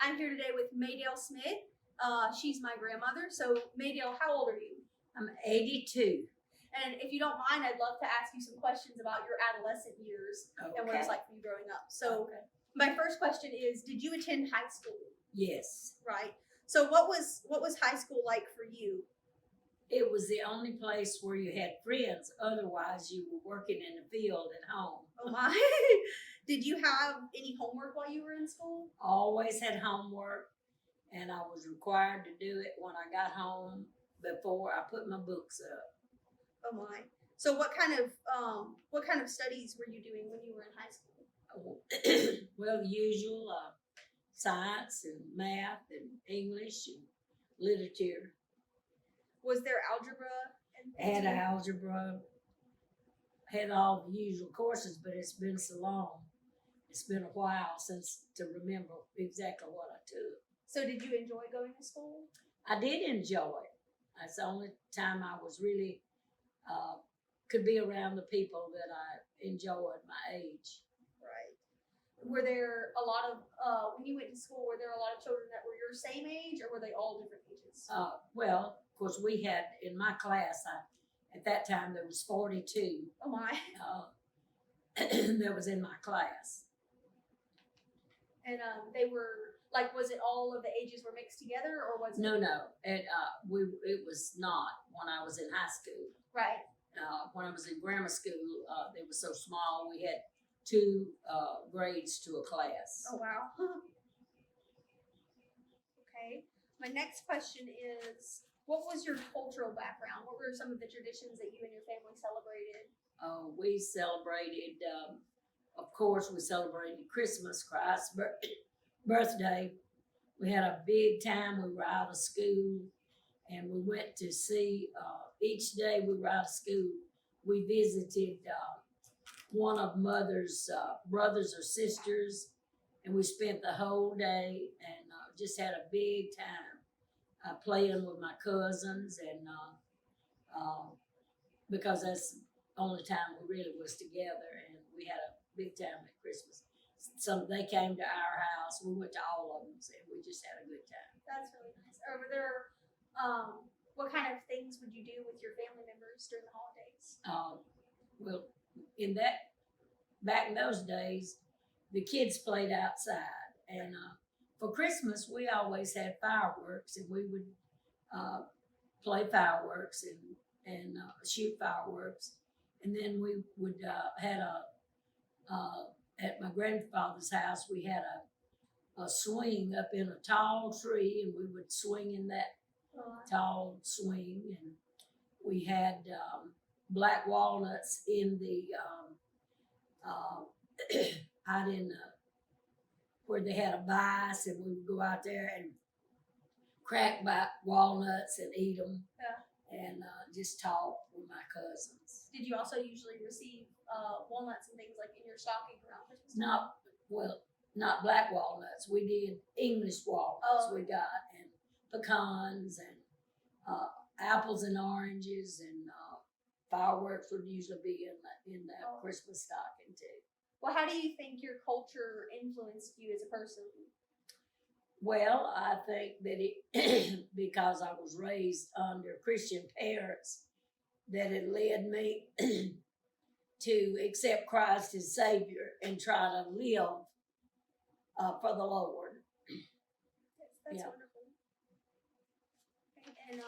I'm here today with Maydale Smith. She's my grandmother. So, Maydale, how old are you? I'm 82. And if you don't mind, I'd love to ask you some questions about your adolescent years and what it's like for you growing up. So, my first question is: did you attend high school? Yes. Right. So, what was high school like for you? It was the only place where you had friends. Otherwise, you were working in the field at home. Oh my! Did you have any homework while you were in school? Always had homework, and I was required to do it when I got home before I put my books up. Oh my! So, what kind of studies were you doing when you were in high school? Well, the usual science and math and English and literature. Was there algebra? Had algebra, had all the usual courses, but it's been so long. It's been a while since to remember exactly what I took. So did you enjoy going to school? I did enjoy it. That's the only time I was really, could be around the people that I enjoyed my age. Right. Were there a lot of, when you went to school, were there a lot of children that were your same age, or were they all different ages? Well, of course, we had, in my class, at that time, there was 42. Oh my. That was in my class. And they were, like, was it all of the ages were mixed together, or was it? No. It was not when I was in high school. Right. When I was in grammar school, they were so small, we had 2 grades to a class. Oh, wow. Okay. My next question is, what was your cultural background? What were some of the traditions that you and your family celebrated? We celebrated, of course, we celebrated Christmas, Christ's birthday. We had a big time. We were out of school, and we went to see, each day we were out of school, we visited one of Mother's brothers or sisters, and we spent the whole day and just had a big time playing with my cousins, and because that's the only time we really was together, and we had a big time at Christmas. They came to our house. We went to all of them, and we just had a good time. That's really nice. Over there, what kind of things would you do with your family members during the holidays? Well, back in those days, the kids played outside, and for Christmas we always had fireworks, and we would play fireworks and shoot fireworks, and then we would had at my grandfather's house we had a swing up in a tall tree, and we would swing in that tall swing, and we had black walnuts in the out in where they had a vise, and we would go out there and crack walnuts and eat them. Yeah. And just talk with my cousins. Did you also usually receive walnuts and things like in your stocking around Christmas time? Not black walnuts. We did English walnuts. We got, and pecans, and apples and oranges, and fireworks would usually be in that Christmas stocking too. Well, how do you think your culture influenced you as a person? Well, I think that it, because I was raised under Christian parents, that it led me to accept Christ as Savior and try to live for the Lord. That's wonderful. Okay. And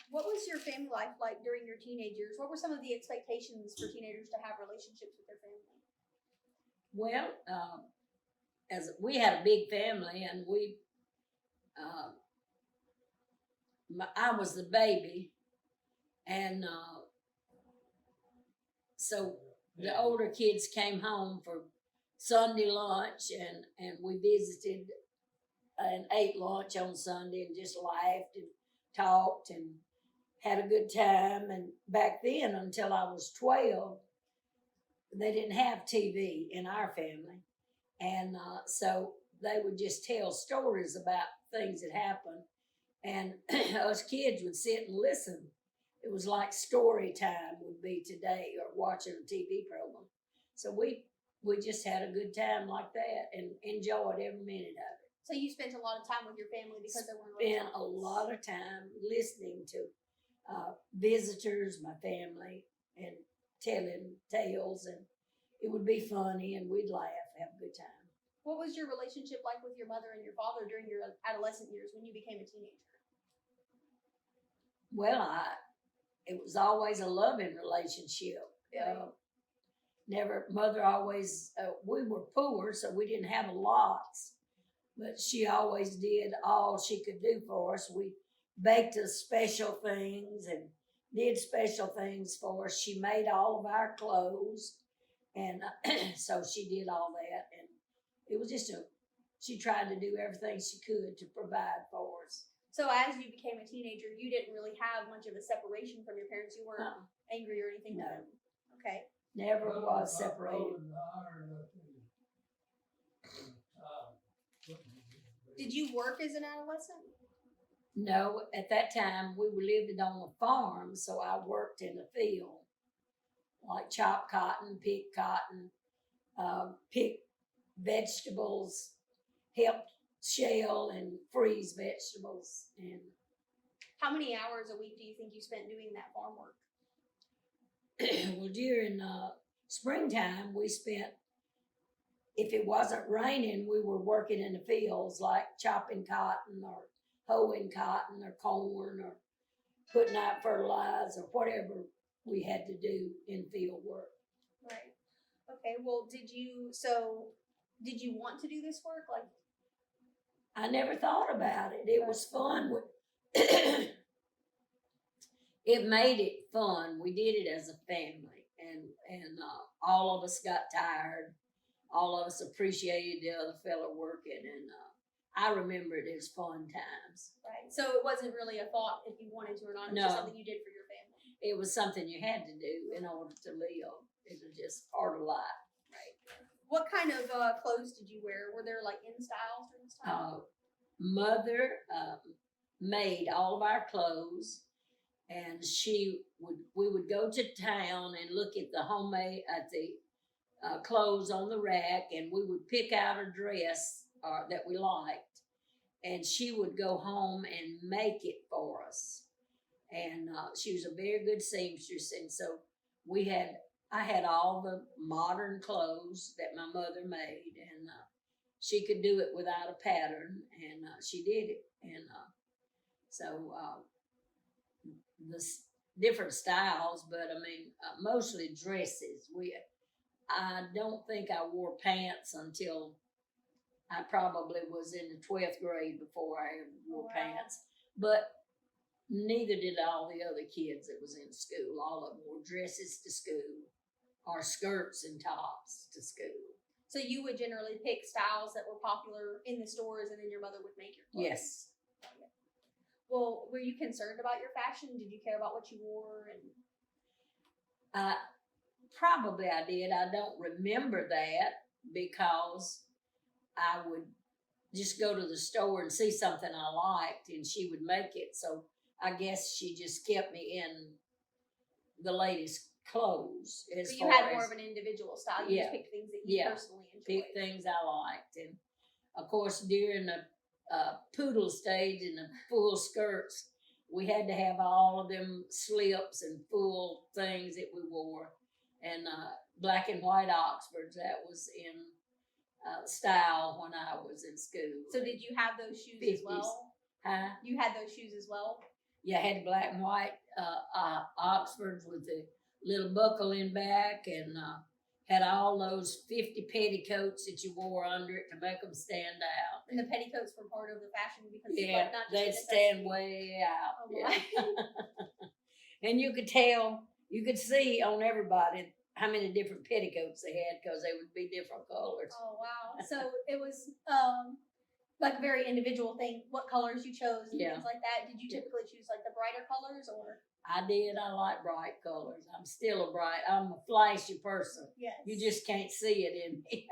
what was your family life like during your teenage years? What were some of the expectations for teenagers to have relationships with their family? Well, as we had a big family, and I was the baby, and so the older kids came home for Sunday lunch, and we visited and ate lunch on Sunday and just laughed and talked and had a good time. And back then, until I was 12, they didn't have TV in our family, and so they would just tell stories about things that happened, and us kids would sit and listen. It was like story time would be today, or watching a TV program. So we just had a good time like that and enjoyed every minute of it. So you spent a lot of time with your family because there weren't Spent a electronics. lot of time listening to visitors, my family, and telling tales, and it would be funny, and we'd laugh, have a good time. What was your relationship like with your mother and your father during your adolescent years when you became a teenager? Well, it was always a loving relationship. Right. Never, mother always, we were poor, so we didn't have a lot, but she always did all she could do for us. We baked us special things and did special things for us. She made all of our clothes, and so she did all that, and it was just she tried to do everything she could to provide for us. So as you became a teenager, you didn't really have much of a separation from your parents. You weren't angry or anything No. with them. Okay. Never was separated. Did you work as an adolescent? No, at that time we lived on a farm, so I worked in the field, like chop cotton, pick cotton, pick vegetables, help shell and freeze vegetables. And how many hours a week do you think you spent doing that farm work? well, during springtime, we spent, if it wasn't raining, we were working in the fields, like chopping cotton or hoeing cotton or corn or putting out fertilizer or whatever we had to do in field work. Right. Okay. Well, did you want to do this work? Like, I never thought about it. It was fun. It made it fun. We did it as a family, and all of us got tired. All of us appreciated the other fellow working, and I remember it as fun times. Right. So it wasn't really a thought if you wanted to or not. It was just something you did for your family. It was something you had to do in order to live. It was just part of life. Right. What kind of clothes did you wear? Were there like in styles during this time? Mother made all of our clothes, and we would go to town and look at the clothes on the rack, and we would pick out a dress that we liked, and she would go home and make it for us. And she was a very good seamstress, and so I had all the modern clothes that my mother made, and she could do it without a pattern, and she did it. And so the different styles, but I mean, mostly dresses. I don't think I wore pants until I probably was in the 12th grade before I ever wore pants. But neither did all the other kids that was in school. All of them wore dresses to school or skirts and tops to school. So you would generally pick styles that were popular in the stores, and then your mother would make your clothes? Yes. Well, were you concerned about your fashion? Did you care about what you wore? And probably I did. I don't remember that because I would just go to the store and see something I liked, and she would make it. So I guess she just kept me in the latest clothes. So you had more of an individual style. You just picked things that you personally enjoyed. Picked things I liked. And of course, during the poodle stage and the full skirts, we had to have all of them slips and full things that we wore. And black and white Oxfords, that was in style when I was in school. So did you have those shoes 50s. as well? Huh? You had those shoes as well? Yeah, I had black and white Oxfords with the little buckle in back, and had all those 50 petticoats that you wore under it to make them stand out. And the petticoats were part of the fashion because yeah, not just they'd stand way out. Oh, yeah. And you could see on everybody how many different petticoats they had because they would be different colors. Oh, wow. So it was like a very individual thing, what colors you chose and things like that. Did you typically choose like the brighter colors or? I did. I like bright colors. I'm a flashy person. Yes. You just can't see it in me.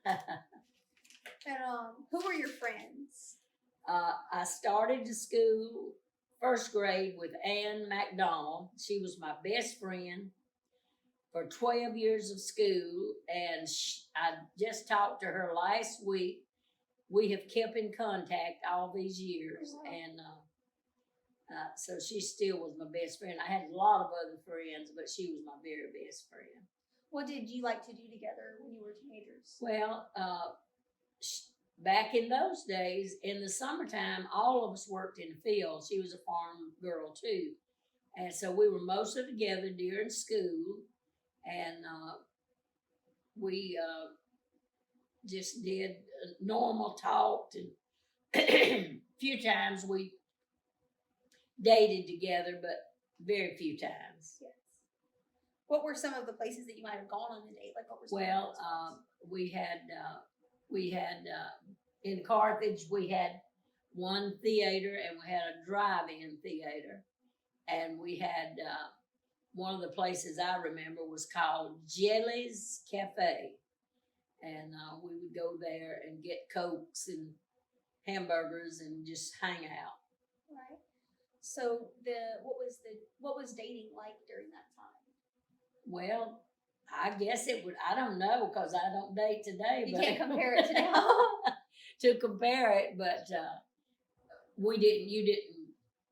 And who were your friends? I started to school first grade with Ann McDonald. She was my best friend for 12 years of school, and I just talked to her last week, we have kept in contact all these years, Wow. and so she still was my best friend. I had a lot of other friends, but she was my very best friend. What did you like to do together when you were teenagers? Well, back in those days, in the summertime, all of us worked in the field. She was a farm girl too, and so we were mostly together during school, and we just did normal talked, and a few times we dated together, but very few times. Yes. What were some of the places that you might have gone on a date? Like, what were some Well, we had in Carthage we had one theater, and we had a drive-in theater, and we had one of the places I remember was called Jelly's Cafe, and we would go there and get Cokes and hamburgers and just hang out. Right. So what was dating like during that time? Well, I guess it would. I don't know because I don't date today. You but can't compare it to now. to compare it, but we didn't.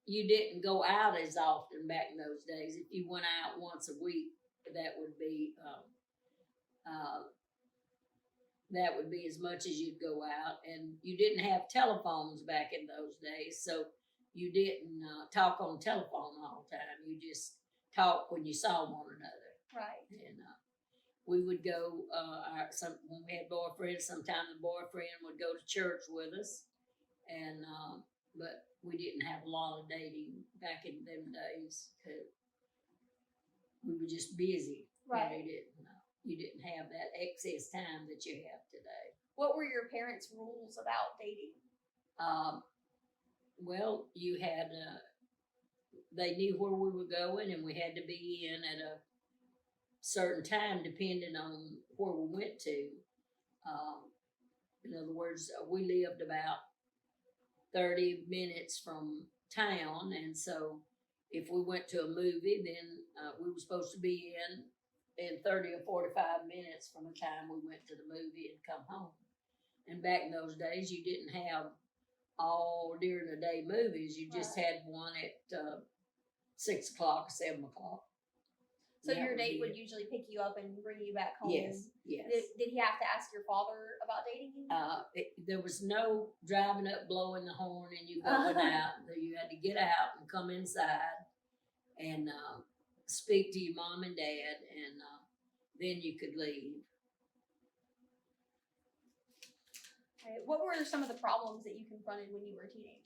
You didn't go out as often back in those days. If you went out once a week, that would be as much as you'd go out, and you didn't have telephones back in those days, so you didn't talk on the telephone all the time. You just talked when you saw one another. Right. And we would go. When we had boyfriends, sometimes the boyfriend would go to church with us, and but we didn't have a lot of dating back in them days. We were just busy. Right. You didn't have that excess time that you have today. What were your parents' rules about dating? Well, you had. They knew where we were going, and we had to be in at a certain time depending on where we went to. In other words, we lived about 30 minutes from town, and so if we went to a movie, then we were supposed to be in 30 or 45 minutes from the time we went to the movie and come home. And back in those days, you didn't have all during the day movies. You just had one at 6 o'clock, 7 o'clock. So your date would usually pick you up and bring you back home? Yes. Did he have to ask your father about dating you? There was no driving up, blowing the horn, and you going out. You had to get out and come inside and speak to your mom and dad, and then you could leave. Okay. What were some of the problems that you confronted when you were a teenager?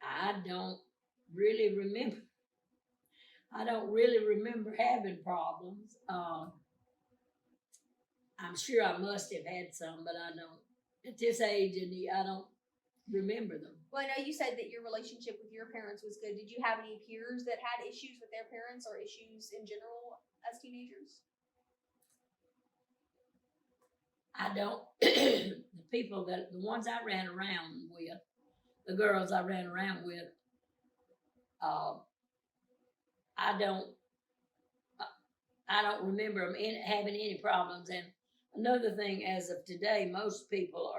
I don't really remember having problems. I'm sure I must have had some, but I don't. At this age, I don't remember them. Well, I know you said that your relationship with your parents was good. Did you have any peers that had issues with their parents or issues in general as teenagers? I don't. The ones I ran around with, the girls I ran around with, I don't remember them having any problems. And another thing, as of today, most people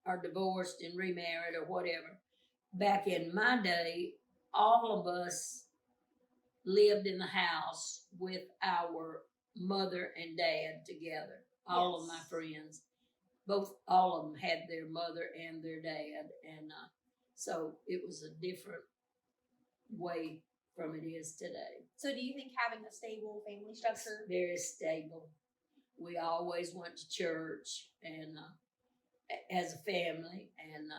are divorced and remarried or whatever. Back in my day, all of us lived in the house with our mother and dad together. All of my friends, all of them had their mother and their dad, and so it was a different way from it is today. So do you think having a stable family structure? Very stable. We always went to church and as a family, and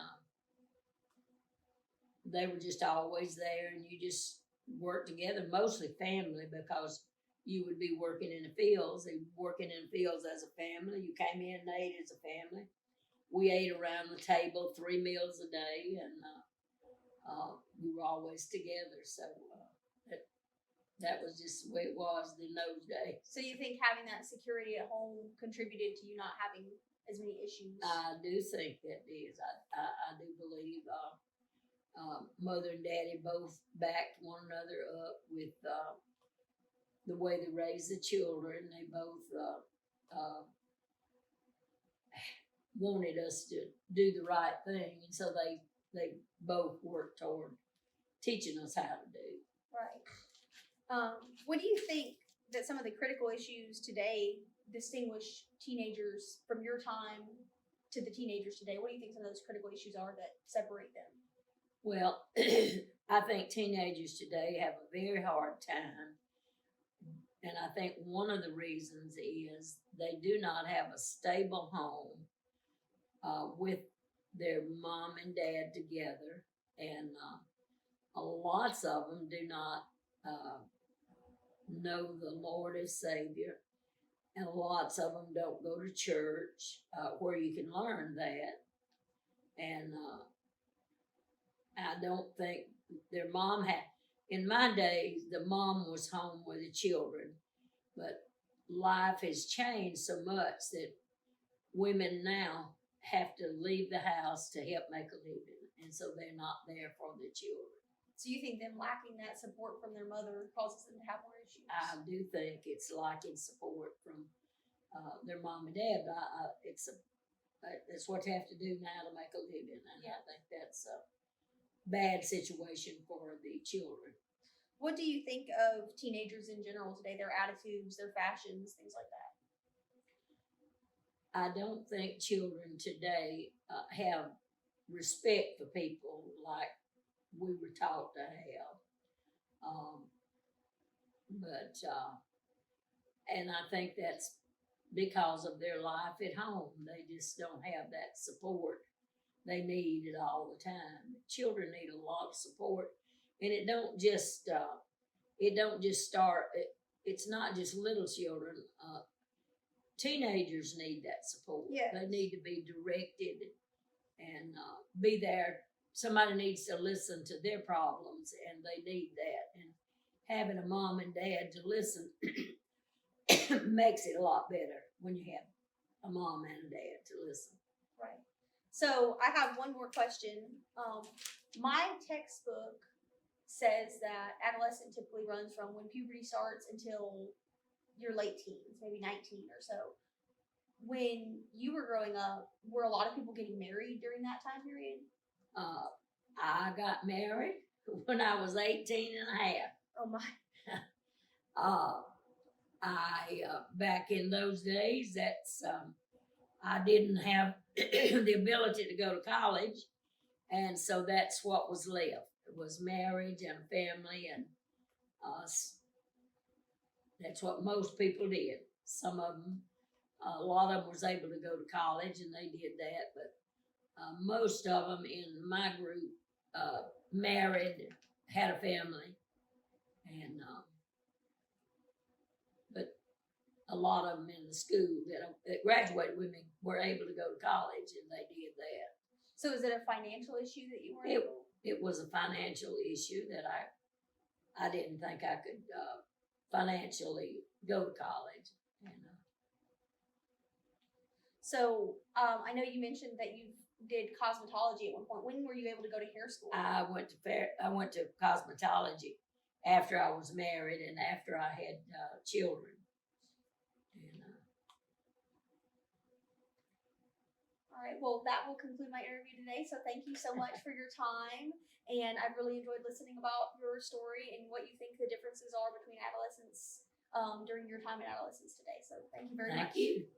they were just always there, and you just worked together, mostly family, because you would be working in the fields. They were working in the fields as a family. You came in and ate as a family. We ate around the table 3 meals a day, and we were always together. So that was just the way it was in those days. So you think having that security at home contributed to you not having as many issues? I do think that is. I do believe mother and daddy both backed one another up with the way they raise the children. They both wanted us to do the right thing, and so they both worked toward teaching us how to do. Right. What do you think that some of the critical issues today distinguish teenagers from your time to the teenagers today? What do you think some of those critical issues are that separate them? Well, I think teenagers today have a very hard time. And I think one of the reasons is they do not have a stable home with their mom and dad together. And lots of them do not know the Lord as Savior. And lots of them don't go to church where you can learn that. And I don't think their mom had, in my days, the mom was home with the children, but life has changed so much that women now have to leave the house to help make a living, and so they're not there for their children. So you think them lacking that support from their mother causes them to have more issues? I do think it's lacking support from their mom and dad, but it's what they have to do now to make a living, and I think that's a bad situation for the children. What do you think of teenagers in general today, their attitudes, their fashions, things like that? I don't think children today have respect for people like we were taught to have. And I think that's because of their life at home. They just don't have that support they need it all the time. Children need a lot of support, and it don't just start. It's not just little children. Teenagers need that support. Yes. They need to be directed and be there. Somebody needs to listen to their problems, and they need that. And having a mom and dad to listen makes it a lot better when you have a mom and a dad to listen. Right. So I have one more question. My textbook says that adolescent typically runs from when puberty starts until your late teens, maybe 19 or so. When you were growing up, were a lot of people getting married during that time period? I got married when I was 18 and a half. Oh my. Back in those days, I didn't have the ability to go to college, and so that's what was left. It was marriage and a family, and that's what most people did. Some of them, a lot of them was able to go to college, and they did that, but most of them in my group married, had a family, and but a lot of them in the school that graduated with me were able to go to college, and they did that. So is it a financial issue that you were able? It was a financial issue that I didn't think I could financially go to college. So I know you mentioned that you did cosmetology at one point. When were you able to go to hair school? I went to cosmetology after I was married and after I had children. All right. Well, that will conclude my interview today. So thank you so much for your time. And I've really enjoyed listening about your story and what you think the differences are between adolescents during your time in adolescence today. So thank you very much. Thank you.